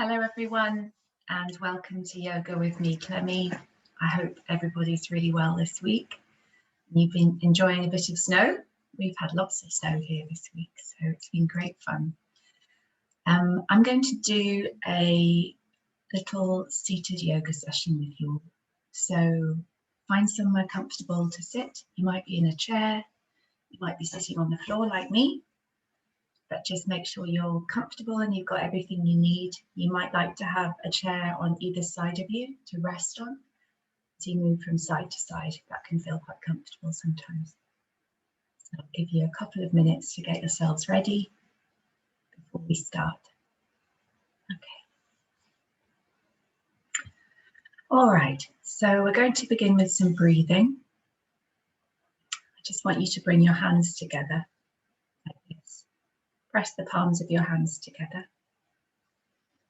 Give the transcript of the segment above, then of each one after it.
Hello everyone and welcome to Yoga with me, Clemmie. I hope everybody's really well this week. You've been enjoying a bit of snow. We've had lots of snow here this week, so it's been great fun. I'm going to do a little seated yoga session with you all. So find somewhere comfortable to sit. You might be in a chair, you might be sitting on the floor like me. But just make sure you're comfortable and you've got everything you need. You might like to have a chair on either side of you to rest on as you move from side to side. That can feel quite comfortable sometimes. So I'll give you a couple of minutes to get yourselves ready before we start. Okay. All right, so we're going to begin with some breathing. I just want you to bring your hands together like this. Press the palms of your hands together.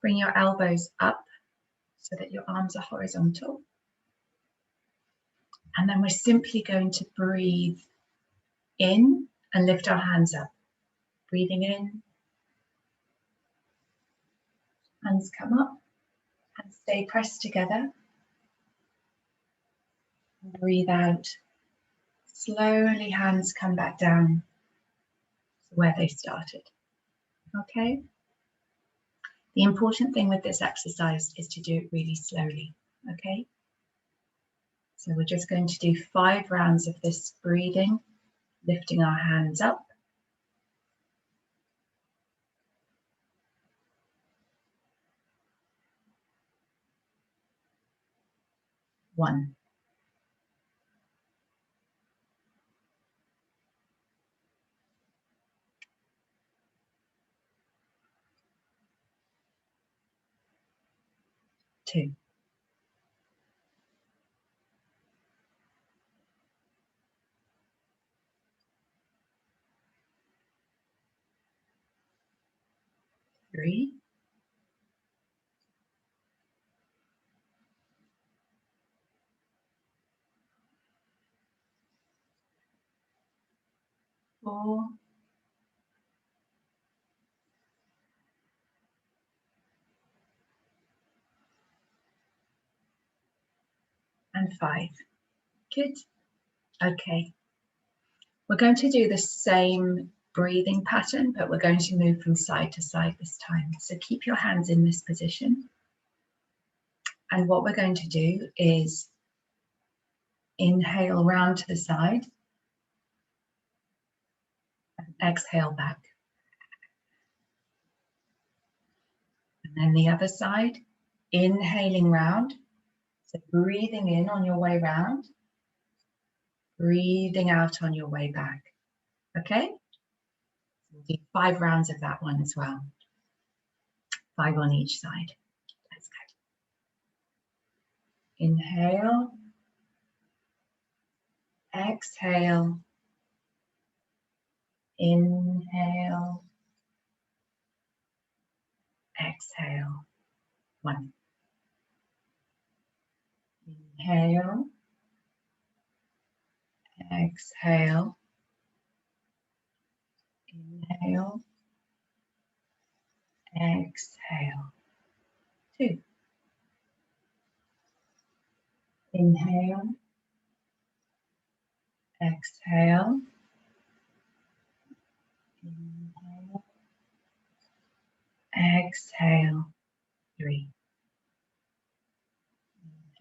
Bring your elbows up so that your arms are horizontal. And then we're simply going to breathe in and lift our hands up. Breathing in. Hands come up and stay pressed together. Breathe out. Slowly hands come back down to where they started. Okay? The important thing with this exercise is to do it really slowly. Okay? So we're just going to do 5 rounds of this breathing, lifting our hands up. 1. 2. 3. 4. And 5. Good. Okay. We're going to do the same breathing pattern, but we're going to move from side to side this time. So keep your hands in this position. And what we're going to do is inhale round to the side and exhale back. And then the other side, inhaling round. So breathing in on your way round, breathing out on your way back. Okay? We'll do 5 rounds of that one as well. 5 on each side. Let's go. Inhale. Exhale. Inhale. Exhale. 1. Inhale. Exhale. Inhale. Exhale. 2. Inhale. Exhale. Inhale. Exhale. 3.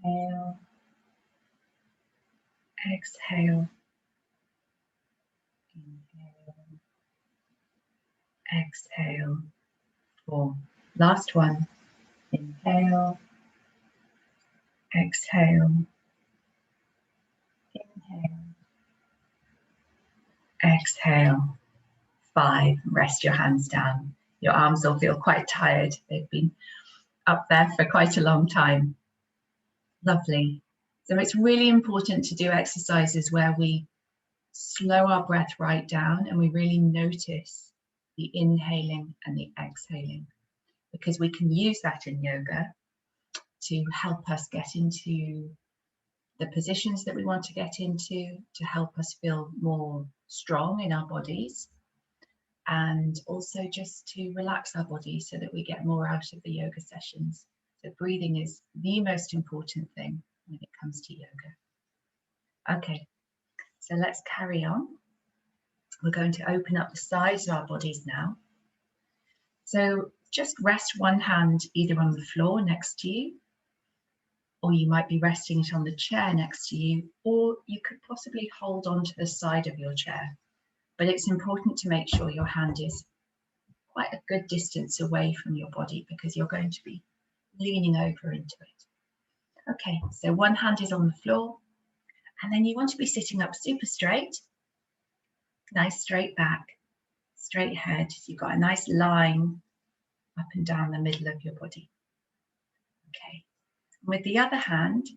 Inhale. Exhale. Inhale. Exhale. 4. Last one. Inhale. Exhale. Inhale. Exhale. 5. Rest your hands down. Your arms will feel quite tired. They've been up there for quite a long time. Lovely. So it's really important to do exercises where we slow our breath right down and we really notice the inhaling and the exhaling, because we can use that in yoga to help us get into the positions that we want to get into, to help us feel more strong in our bodies, and also just to relax our body so that we get more out of the yoga sessions. So breathing is the most important thing when it comes to yoga. Okay, so let's carry on. We're going to open up the sides of our bodies now. So just rest one hand either on the floor next to you, or you might be resting it on the chair next to you, or you could possibly hold on to the side of your chair. But it's important to make sure your hand is quite a good distance away from your body because you're going to be leaning over into it. Okay, so one hand is on the floor, and then you want to be sitting up super straight, nice straight back, straight head. So you've got a nice line up and down the middle of your body. Okay, with the other hand,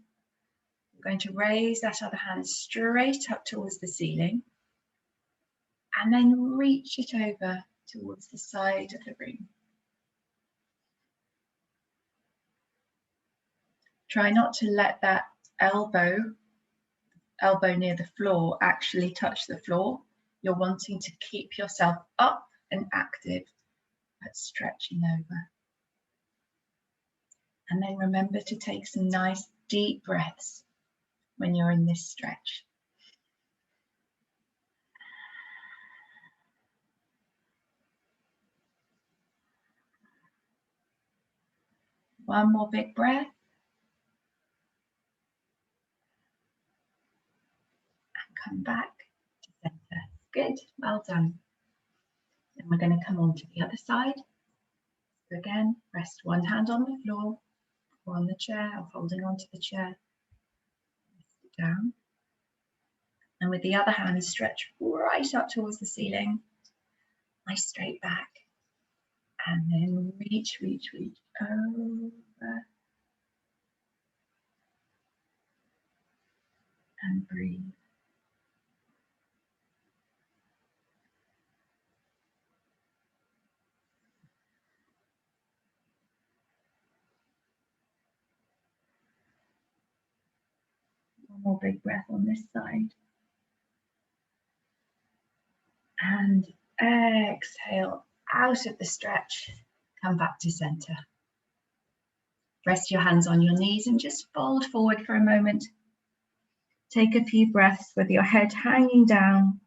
you're going to raise that other hand straight up towards the ceiling and then reach it over towards the side of the room. Try not to let that elbow near the floor actually touch the floor. You're wanting to keep yourself up and active, but stretching over. And then remember to take some nice deep breaths when you're in this stretch. One more big breath. And come back to center. Good, well done. And we're going to come on to the other side. So again, rest one hand on the floor or on the chair or holding onto the chair. Rest it down. And with the other hand, stretch right up towards the ceiling. Nice straight back. And then reach over. And breathe. One more big breath on this side. And exhale out of the stretch. Come back to center. Rest your hands on your knees and just fold forward for a moment. Take a few breaths with your head hanging down.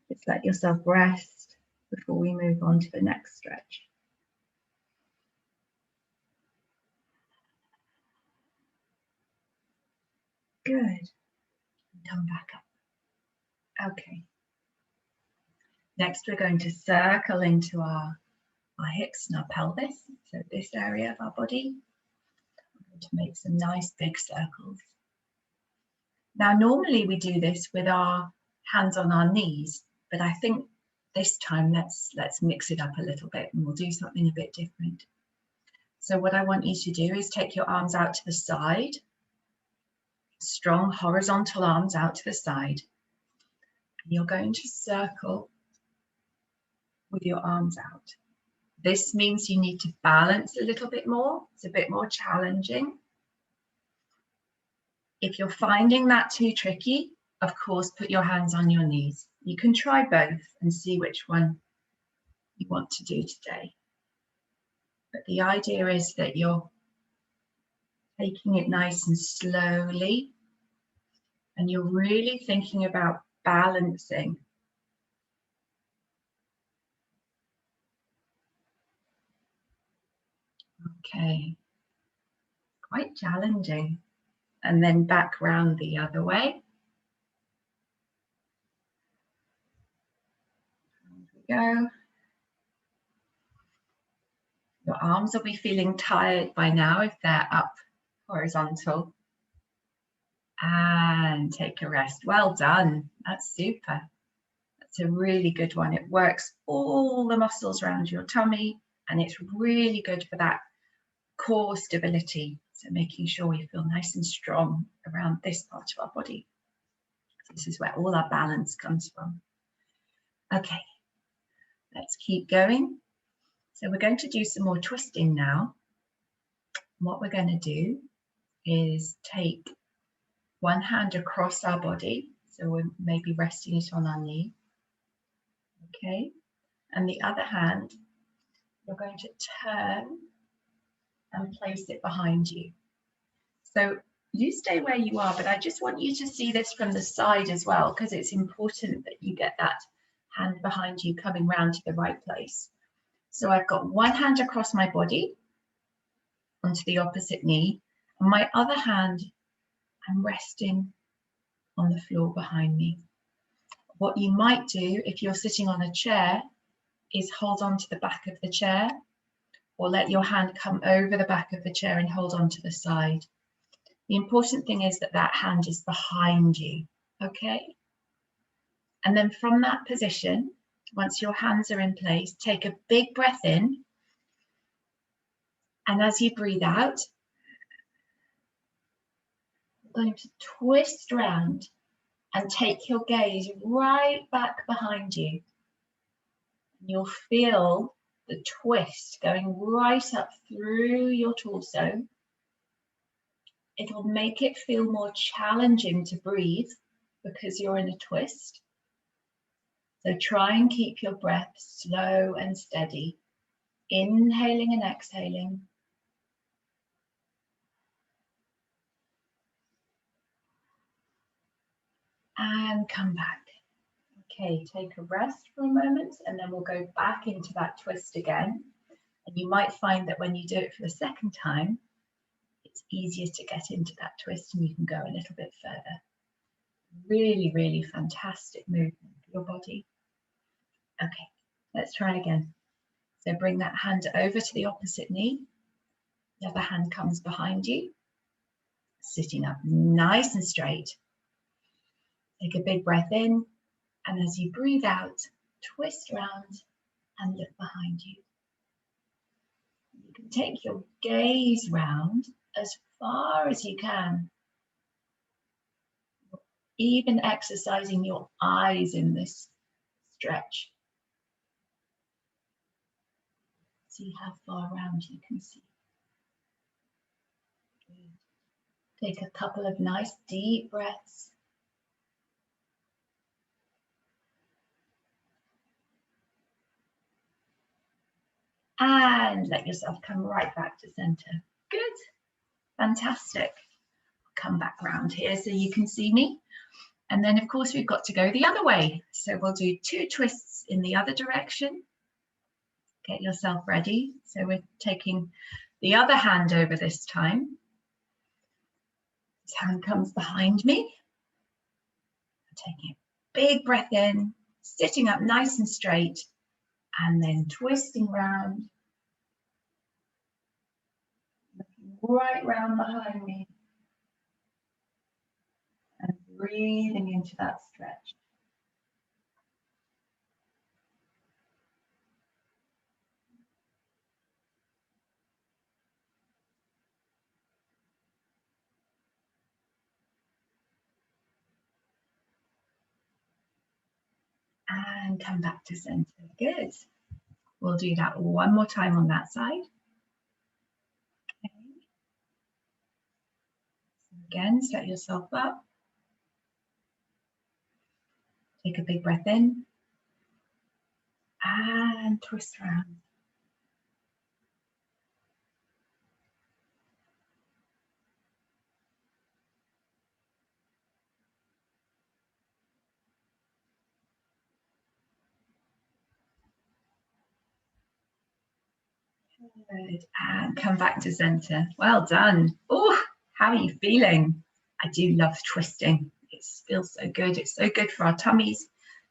Just let yourself rest before we move on to the next stretch. Good. Come back up. Okay. Next, we're going to circle into our hips and our pelvis. So this area of our body. We're going to make some nice big circles. Now, normally we do this with our hands on our knees, but I think this time let's mix it up a little bit and we'll do something a bit different. So what I want you to do is take your arms out to the side. Strong horizontal arms out to the side. And you're going to circle with your arms out. This means you need to balance a little bit more. It's a bit more challenging. If you're finding that too tricky, of course, put your hands on your knees. You can try both and see which one you want to do today. But the idea is that you're taking it nice and slowly, and you're really thinking about balancing. Okay, quite challenging. And then back round the other way. There we go. Your arms will be feeling tired by now if they're up horizontal. And take a rest. Well done. That's super. That's a really good one. It works all the muscles around your tummy, and it's really good for that core stability. So making sure we feel nice and strong around this part of our body. This is where all our balance comes from. Okay, let's keep going. So we're going to do some more twisting now. What we're going to do is take one hand across our body. So we're maybe resting it on our knee. Okay, and the other hand, you're going to turn and place it behind you. So you stay where you are, but I just want you to see this from the side as well, because it's important that you get that hand behind you coming round to the right place. So I've got one hand across my body onto the opposite knee, and my other hand, I'm resting on the floor behind me. What you might do if you're sitting on a chair is hold on to the back of the chair, or let your hand come over the back of the chair and hold on to the side. The important thing is that that hand is behind you, okay? And then from that position, once your hands are in place, take a big breath in. And as you breathe out, you're going to twist round and take your gaze right back behind you. You'll feel the twist going right up through your torso. It'll make it feel more challenging to breathe because you're in a twist. So try and keep your breath slow and steady, inhaling and exhaling. And come back. Okay, take a rest for a moment and then we'll go back into that twist again. And you might find that when you do it for the second time, it's easier to get into that twist and you can go a little bit further. Really, really fantastic movement for your body. Okay, let's try again. So bring that hand over to the opposite knee. The other hand comes behind you, sitting up nice and straight. Take a big breath in, and as you breathe out, twist round and look behind you. You can take your gaze round as far as you can, even exercising your eyes in this stretch. See how far around you can see. Good. Take a couple of nice deep breaths. And let yourself come right back to center. Good. Fantastic. Come back round here so you can see me. And then of course we've got to go the other way. So we'll do 2 twists in the other direction. Get yourself ready. So we're taking the other hand over this time. This hand comes behind me. I'm taking a big breath in, sitting up nice and straight, and then twisting round, looking right round behind me, and breathing into that stretch. And come back to center. Good. We'll do that one more time on that side. Okay. So again, set yourself up. Take a big breath in and twist around. Good. And come back to center. Well done. Oh, how are you feeling? I do love twisting. It feels so good. It's so good for our tummies,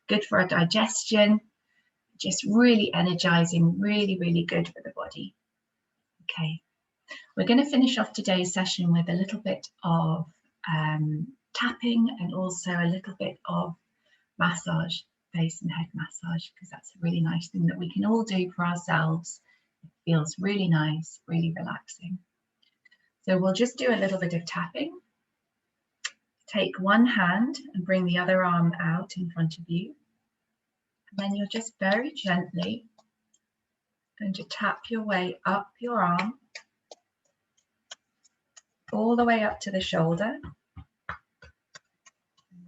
good for our digestion, just really energizing, really, really good for the body. Okay, we're going to finish off today's session with a little bit of tapping and also a little bit of massage, face and head massage, because that's a really nice thing that we can all do for ourselves. It feels really nice, really relaxing. So we'll just do a little bit of tapping. Take one hand and bring the other arm out in front of you. And then you're just very gently going to tap your way up your arm, all the way up to the shoulder,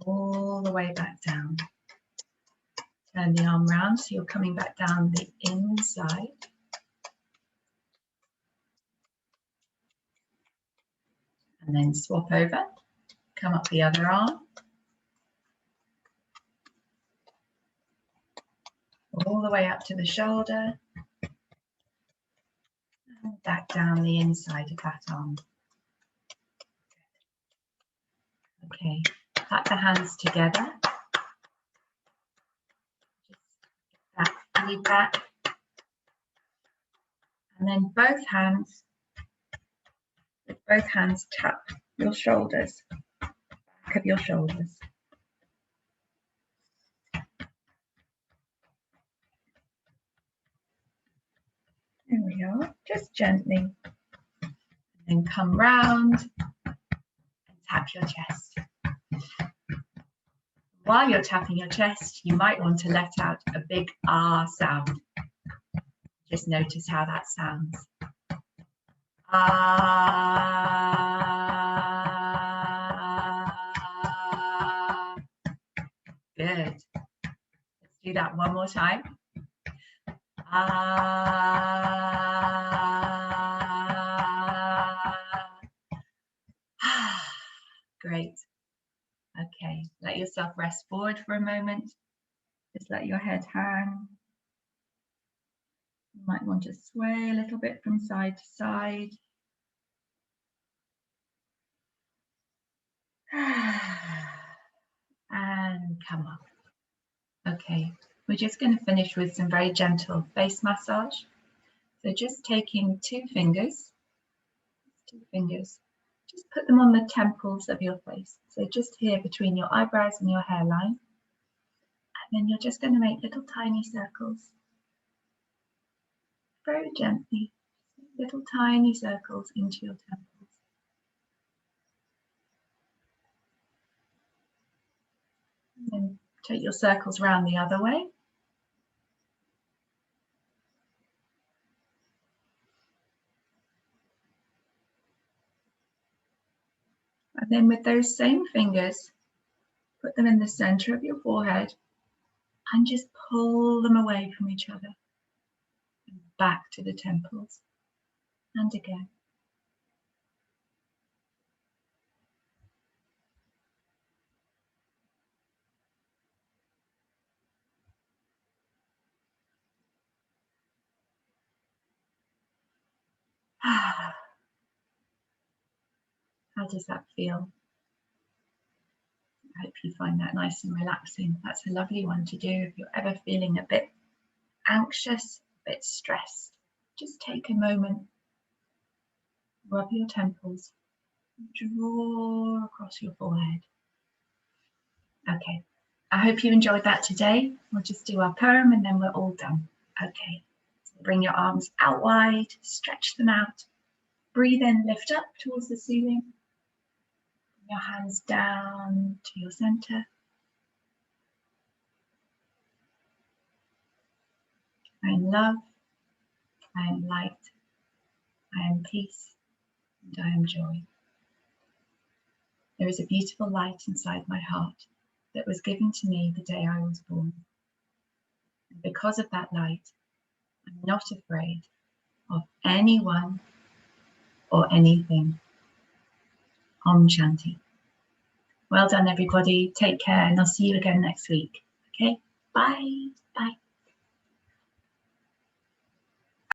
all the way back down. Turn the arm round so you're coming back down the inside. And then swap over, come up the other arm. All the way up to the shoulder. And back down the inside of that arm. Okay, clap the hands together. Just lead back. And then both hands, with both hands, tap your shoulders, back of your shoulders. There we are, just gently. And then come round and tap your chest. While you're tapping your chest, you might want to let out a big ah sound. Just notice how that sounds. Ah. Good. Let's do that one more time. Ah. Great. Okay, let yourself rest forward for a moment. Just let your head hang. You might want to sway a little bit from side to side. And come up. Okay, we're just going to finish with some very gentle face massage. So just taking two fingers, just put them on the temples of your face. So just here between your eyebrows and your hairline. And then you're just going to make little tiny circles. Very gently, little tiny circles into your temples. And then take your circles round the other way. And then with those same fingers, put them in the center of your forehead and just pull them away from each other. And back to the temples. And again. How does that feel? I hope you find that nice and relaxing. That's a lovely one to do if you're ever feeling a bit anxious, a bit stressed. Just take a moment, rub your temples, draw across your forehead. Okay, I hope you enjoyed that today. We'll just do our poem and then we're all done. Okay, so bring your arms out wide, stretch them out. Breathe in, lift up towards the ceiling. Bring your hands down to your center. I am love, I am light, I am peace, and I am joy. There is a beautiful light inside my heart that was given to me the day I was born. And because of that light, I'm not afraid of anyone or anything. Om Shanti. Well done, everybody. Take care, and I'll see you again next week. Okay? Bye. Bye.